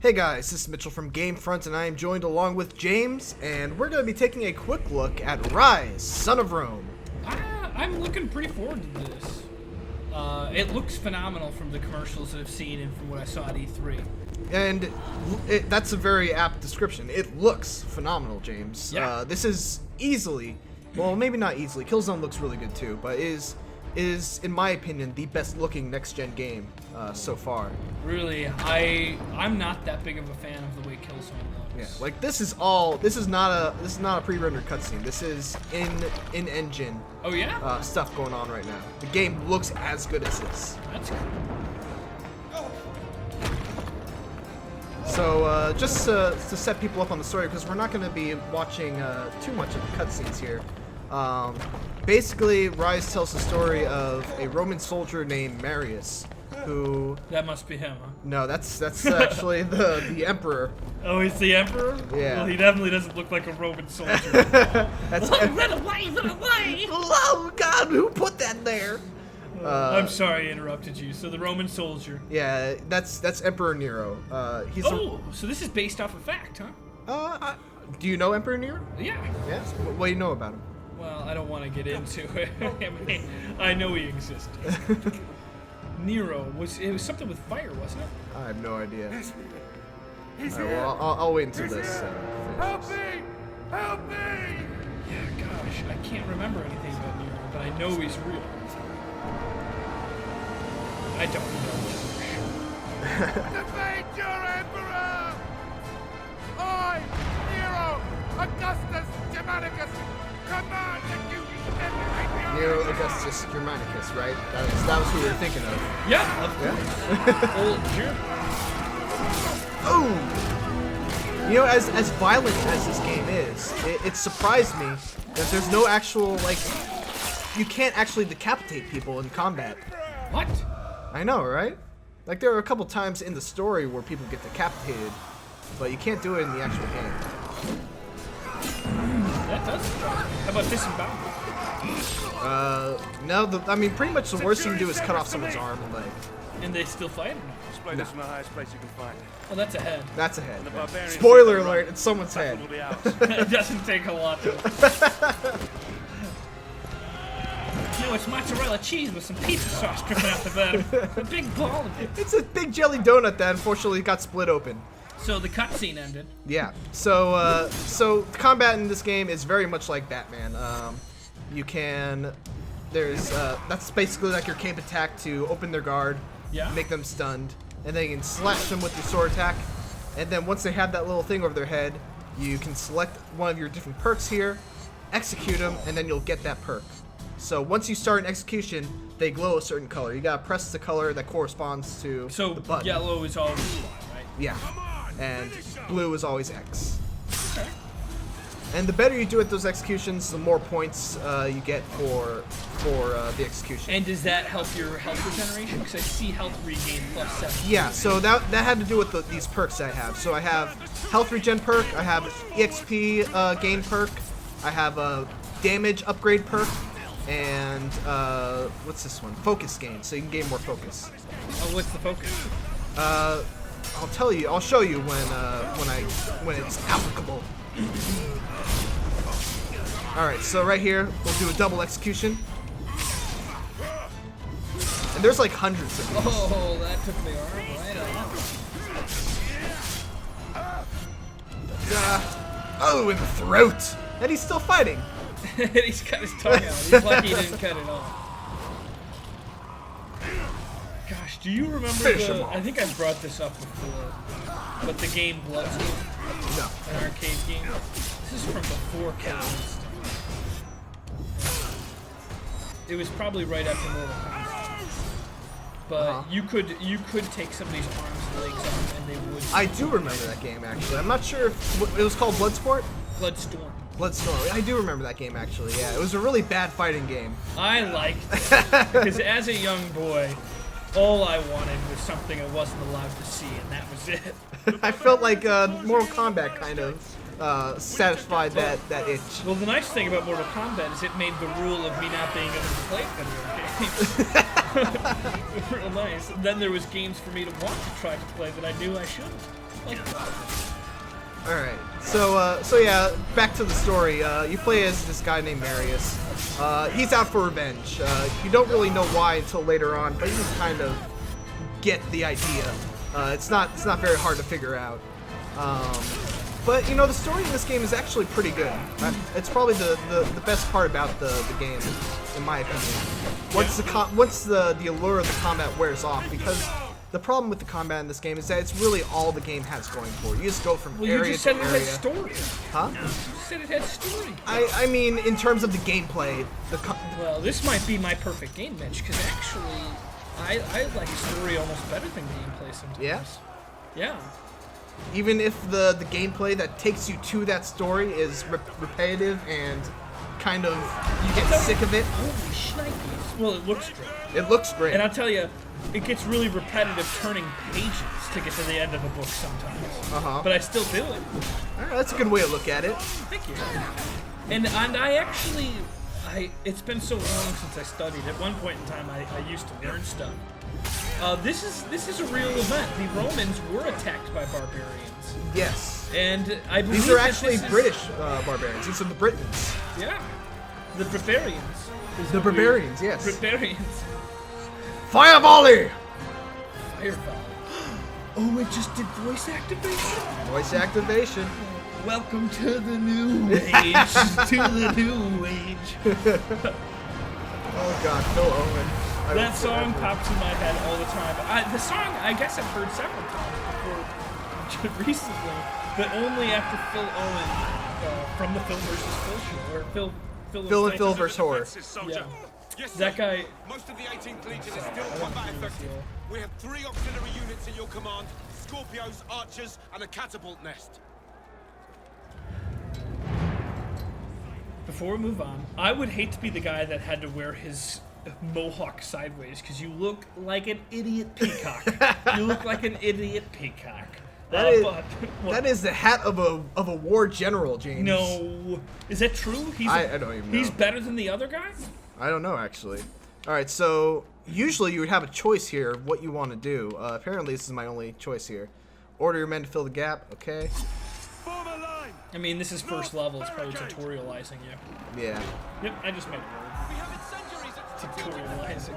Hey guys, this is Mitchell from GameFront, and I am joined along with James, and we're going to be taking a quick look at Ryse, Son of Rome. I'm looking pretty forward to this. It looks phenomenal from the commercials that I've seen and from what I saw at E3. And that's a very apt description. It looks phenomenal, James. Yeah. This is easily, well, maybe not easily, Killzone looks really good too, but is in my opinion the best looking next gen game so far. Really, I'm not that big of a fan of the way Killzone Yeah, looks. like this is not a pre-rendered cutscene. This is in engine Oh yeah? stuff going on right now. The game looks as good as this. That's cool. So just to set people up on the story, because we're not going to be watching too much of the cutscenes here. Basically, Ryse tells the story of a Roman soldier named Marius, who... That must be him, huh? No, that's actually the emperor. Oh, he's the Emperor? Yeah. Well, he definitely doesn't look like a Roman soldier. That's Run away, run away! Oh God, who put that there? I'm sorry I interrupted you. So the Roman soldier. Yeah, that's Emperor Nero. He's So this is based off a fact, huh? do you know Emperor Nero? Yeah. Yes. What do you know about him? Well, I don't want to get into it. I mean, I know he existed. Nero it was something with fire, wasn't it? I have no idea. He's All right, here. well, I'll wait until this Help finishes. me! Help me! Yeah, gosh, I can't remember anything about Nero, but I know he's real. I don't know for sure. Defeat your emperor! I, Nero, Augustus Germanicus, command that you eliminate the Nero Augustus Germanicus, right? That was who we were thinking of. Yeah, of course. Old German. Oh! You know, as violent as this game is, it surprised me that there's no actual, like, you can't actually decapitate people in combat. What? I know, right? Like, there are a couple times in the story where people get decapitated, but you can't do it in the actual game. That does surprise me. How about disembowelment? No, I mean, pretty much the worst you can do is cut off someone's arm and leg. And they still fight? Display this in the highest place you can find. Oh, that's a head. That's a head. The barbarians Spoiler take the alert, run. it's someone's head. Will be ours. It doesn't take a lot to... No, it's mozzarella cheese with some pizza sauce dripping out the bottom. A big ball of it. It's a big jelly donut that unfortunately got split open. So the cutscene ended. Yeah. So combat in this game is very much like Batman. That's basically like your cape attack to open their guard, Yeah. make them stunned, and then you can slash them with your sword attack. And then once they have that little thing over their head, you can select one of your different perks here, execute them, and then you'll get that perk. So once you start an execution, they glow a certain color. You gotta press the color that corresponds to So the button. yellow is always Y, right? Yeah. And blue is always X. Okay. And the better you do at those executions, the more points you get for the execution. And does that help your health regeneration? Because I see health regain +7. Yeah, so that had to do with these perks I have. So I have health regen perk, I have EXP gain perk, I have a damage upgrade perk, and what's this one? Focus gain, so you can gain more focus. Oh, what's the focus? I'll tell you. I'll show you when it's applicable. All right, so right here we'll do a double execution, and there's like hundreds of these. Oh, that took the arm right off. Oh, in the throat, and he's still fighting. He's cut his tongue out. He's lucky he didn't cut it off. Gosh, do you remember Finish him off. I think I've brought this up before, but the game Bloodstorm, No. an arcade game. This is from before Killzone. It was probably right after Mortal Kombat. But you could take somebody's arms and legs off and they would. I do remember that game actually. I'm not sure if it was called Bloodsport. Bloodstorm. Bloodstorm. I do remember that game actually. Yeah, it was a really bad fighting game. I liked it because as a young boy, all I wanted was something I wasn't allowed to see, and that was it. I felt like Mortal Kombat kind of satisfied that itch. Well, the nice thing about Mortal Kombat is it made the rule of me not being able to play video games. Real nice. And then there was games for me to want to try to play that I knew I shouldn't. Like, All right. So yeah, back to the story. You play as this guy named Marius. He's out for revenge. You don't really know why until later on, but you just kind of get the idea. It's not very hard to figure out. But you know, the story in this game is actually pretty good. It's probably the best part about the game, in my opinion. Once the allure of the combat wears off, because the problem with the combat in this game is that it's really all the game has going for it. You just go from area to area. You just said it had story. Huh? You said it had story. I mean, in terms of the gameplay, well, this might be my perfect game, Mitch, because actually, I like story almost better than gameplay sometimes. Yeah? Yeah. Even if the gameplay that takes you to that story is repetitive and kind of, you get sick of it. Holy shnikes. Well, it looks great. It looks great. And I'll tell you, it gets really repetitive turning pages to get to the end of a book sometimes. But I still do it. All right, that's a good way to look at it. Thank you. And I actually, it's been so long since I studied. At one point in time, I used to learn stuff. This is a real event. The Romans were attacked by barbarians. Yes. And I believe these are actually British barbarians. These are the Britons. Yeah. The barbarians. The barbarians, yes. Barbarians. Fire volley! Fireball. Oh, it just did voice activation? Voice activation. Welcome to the new age. To the new age. Oh god, Phil Owen. That song pops in my head all the time. The song, I guess I've heard several times before recently, but only after Phil Owen from the Phil vs. Phil show, or Phil and Phil vs. Horror. Yeah. That guy. Most of the 18th Legion is still combat effective. We have 3 auxiliary units at your command: Scorpios, Archers, and a catapult nest. Before we move on, I would hate to be the guy that had to wear his mohawk sideways, because you look like an idiot peacock. You look like an idiot peacock. That is the hat of a war general, James. No, is that true? I don't even know. He's better than the other guy? I don't know, actually. All right, so usually you would have a choice here of what you want to do. Apparently, this is my only choice here. Order your men to fill the gap. Okay. Form a line. I mean, this is first level. It's probably tutorializing you. Yeah. Yep, I just made a word. Tutorializing.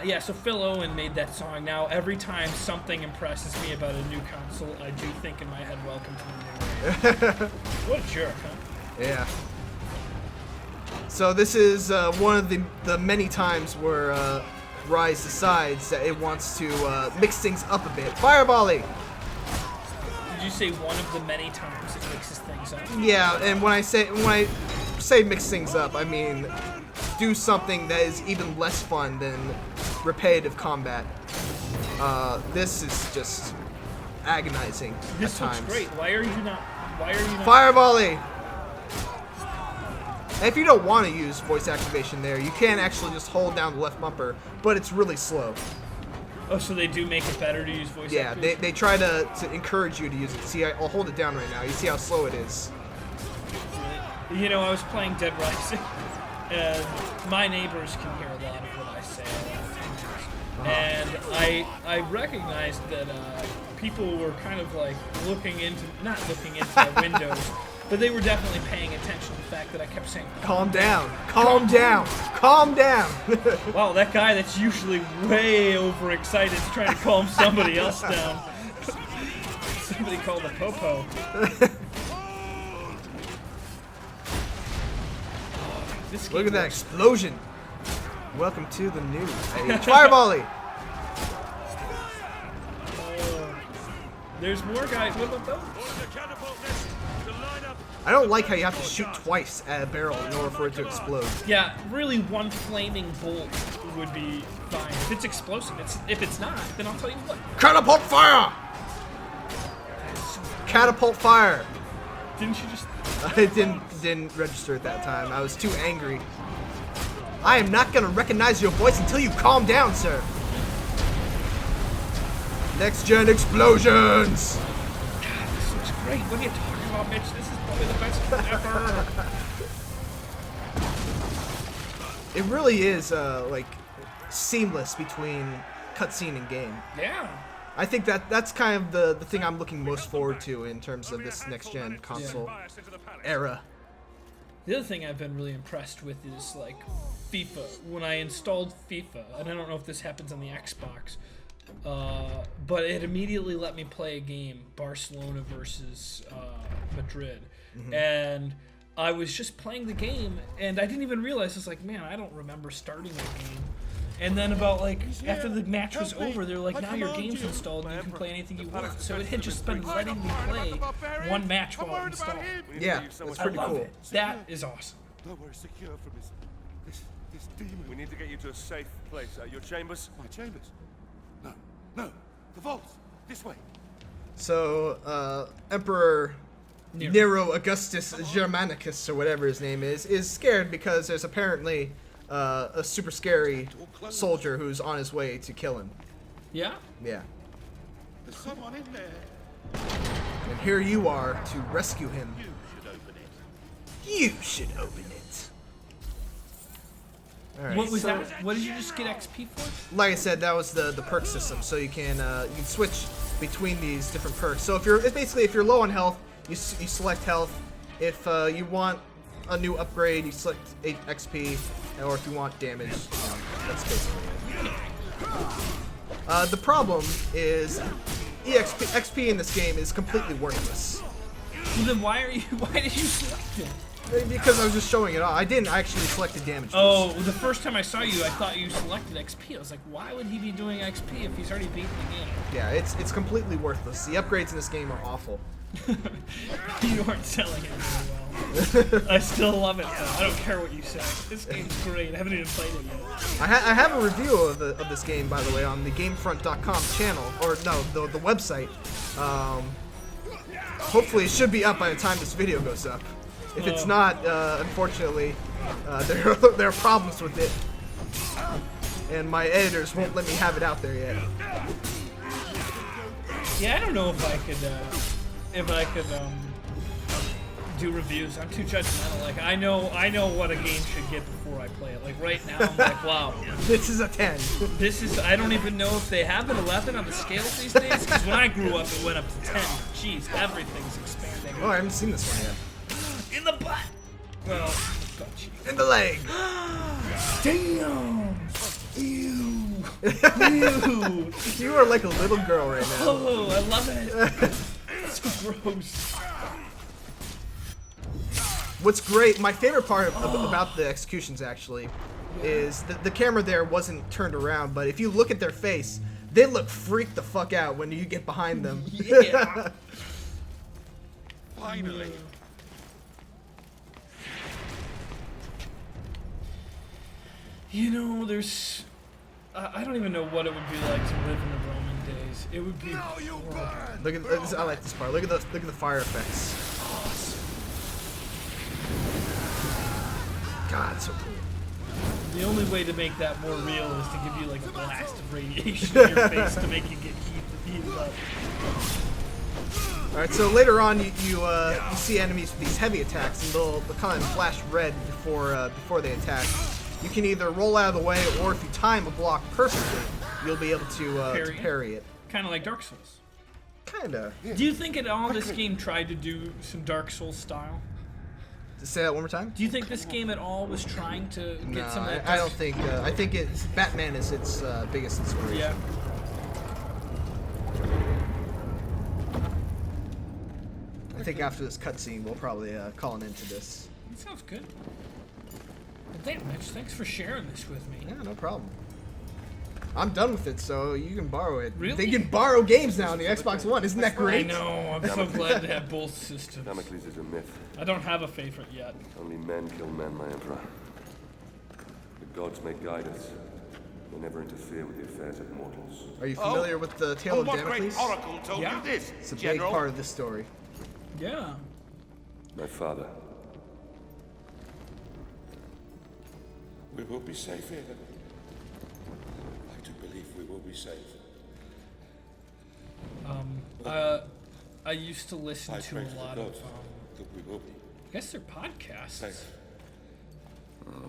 Yeah, so Phil Owen made that song. Now, every time something impresses me about a new console, I do think in my head, welcome to the new age. What a jerk, huh? Yeah. So this is one of the many times where Ryse decides that it wants to mix things up a bit. Fire volley! Did you say one of the many times it mixes things up? Yeah, and when I say mix things up, I mean do something that is even less fun than repetitive combat. This is just agonizing at times. This looks great. Why are you not? Fire volley! And if you don't want to use voice activation there, you can actually just hold down the left bumper, but it's really slow. Oh, so they do make it better to use voice activation? Yeah, they try to encourage you to use it. See, I'll hold it down right now. You see how slow it is. You know, I was playing Dead Rising, and my neighbors can hear a lot of what I say a lot of times. And I recognized that people were kind of like not looking into my windows, but they were definitely paying attention to the fact that I kept saying, calm down, calm down, calm down. Wow, that guy that's usually way overexcited is trying to calm somebody else down. Somebody called a popo. Look at that explosion. Welcome to the new age. Fire volley. There's more guys. What about those? I don't like how you have to shoot twice at a barrel in order for it to explode. Yeah, really one flaming bolt would be fine. If it's explosive, if it's not, then I'll tell you what. Catapult fire! Catapult fire! Didn't you just... I didn't register at that time. I was too angry. I am not gonna recognize your voice until you calm down, sir. Next gen explosions! God, this looks great. What are you talking about, Mitch? This is probably the best one ever. It really is, like, seamless between cutscene and game. Yeah. I think that's kind of the thing I'm looking most forward to in terms of this next-gen console era. The other thing I've been really impressed with is like FIFA. When I installed FIFA, and I don't know if this happens on the Xbox, but it immediately let me play a game, Barcelona versus Madrid, and I was just playing the game, and I didn't even realize. I was like, man, I don't remember starting the game. And then about like after the match was over, they're like, now your game's installed, and you can play anything you want. So it had just been letting me play one match while it installed. Yeah, it's pretty cool. It. That is awesome. No, we're secure from this demon. We need to get you to a safe place. Your chambers? My chambers? No, the vaults. This way. So, Emperor Nero Augustus Germanicus, or whatever his name is scared because there's apparently a super scary soldier who's on his way to kill him. Yeah? Yeah. There's someone in there. And here you are to rescue him. You should open it. You should open it. All right. What was that? What did you just get XP for? Like I said, that was the perk system, so you can switch between these different perks. So if you're low on health, you select health. If you want a new upgrade, you select XP, or if you want damage, that's basically it. The problem is XP in this game is completely worthless. Well, then why did you select it? Because I was just showing it off. I didn't actually select the damage. Oh, the first time I saw you, I thought you selected XP. I was like, why would he be doing XP if he's already beaten the game? Yeah, it's completely worthless. The upgrades in this game are awful. You aren't selling it very well. I still love it though. I don't care what you say. This game's great. I haven't even played it yet. I have a review of this game, by the way, on the GameFront.com channel, or no, the website. Hopefully it should be up by the time this video goes up. If it's not, unfortunately, there are problems with it, and my editors won't let me have it out there yet. Yeah, I don't know if I could do reviews. I'm too judgmental. Like I know what a game should get before I play it. Like right now, I'm like, wow, This is a 10. this is. I don't even know if they have an 11 on the scales these days. Because when I grew up, it went up to 10. Jeez, everything's expanding. Oh, I haven't seen this one yet. In the butt. Well, butt cheek. In the leg. Damn. Ew. Ew. You are like a little girl right now. Oh, I love it. It's so gross. What's great, my favorite part about the executions actually, is the camera there wasn't turned around, but if you look at their face, they look freaked the fuck out when you get behind them. Yeah. Finally. You know, there's. I don't even know what it would be like to live in the Roman days. It would be. horrible. Look at this, I like this part. Look at the fire effects. God, so cool. The only way to make that more real is to give you like a blast of radiation in your face to make you get heated up. All right, so later on you see enemies with these heavy attacks, and they'll kind of flash red before they attack. You can either roll out of the way, or if you time a block perfectly, you'll be able to parry it. Kind of like Dark Souls. Kinda. Do you think at all this game tried to do some Dark Souls style? Say that one more time. Do you think this game at all was trying to get No, some of that? I don't think. I think Batman is its biggest inspiration. Yeah. I think after this cutscene, we'll probably call an end to this. That sounds good. Well, damn, Mitch, thanks for sharing this with me. Yeah, no problem. I'm done with it, so you can borrow it. Really? They can borrow games now on the Xbox One. Isn't that I great? know, I'm so glad to have both systems. Damocles is a myth. I don't have a favorite yet. Only men kill men, my emperor. The gods may guide us. They never interfere with the affairs of mortals. Are you familiar with the Tale of What great Damocles? oracle told Yeah. you this, It's a big General? part of this story. Yeah. My father. We will be safe here. I do believe we will be safe. I used to listen I to pray a to the lot of, gods that we will be I guess they're podcasts. safe.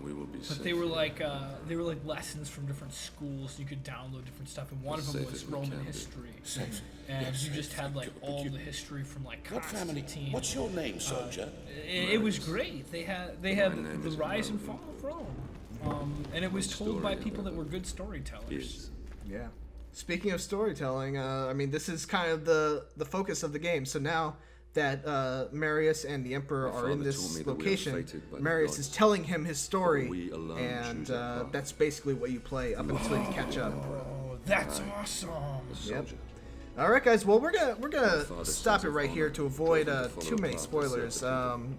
We will be But safe. they were like lessons from different schools. You could download different stuff, and one of them Safe was as we Roman can be. history. Safe. And Yes, you just safe. had like But all you- the history from like What family? Constantine. What's your name, soldier? It was great. They had My name the is Rise and irrelevant. Fall of Rome, and it was told by story people that about were good storytellers. Is Yeah. Speaking of storytelling, I mean, this is kind of the focus of the game. So now that Marius and the Emperor My are in father told this me that we are location, fated by the Marius gods. is telling him his story, We alone and choose our path. that's basically what you play up until you catch up. Oh, that's awesome! a soldier. All right, guys. Well, we're My gonna father stop sons it of right here honor to avoid told me to too follow many a path to spoilers. set the people.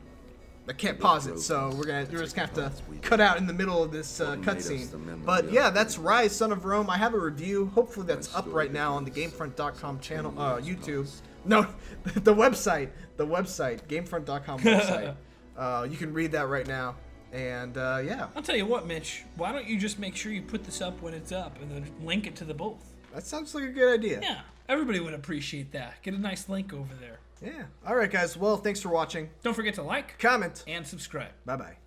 I can't What pause it, drove so us you're to just gonna have take to paths we cut did out in the middle of this What made us cutscene. the men But we yeah, are that's today. Ryse, Son of Rome. I have a review. Hopefully that's My up story right now on the begins GameFront.com channel, when we YouTube. passed. No, the website, GameFront.com website. You can read that right now. And yeah, I'll tell you what, Mitch. Why don't you just make sure you put this up when it's up, and then link it to the both? that sounds like a good idea. Yeah, everybody would appreciate that. Get a nice link over there. Yeah. All right, guys. Well, thanks for watching. Don't forget to like, Comment. and subscribe. Bye bye.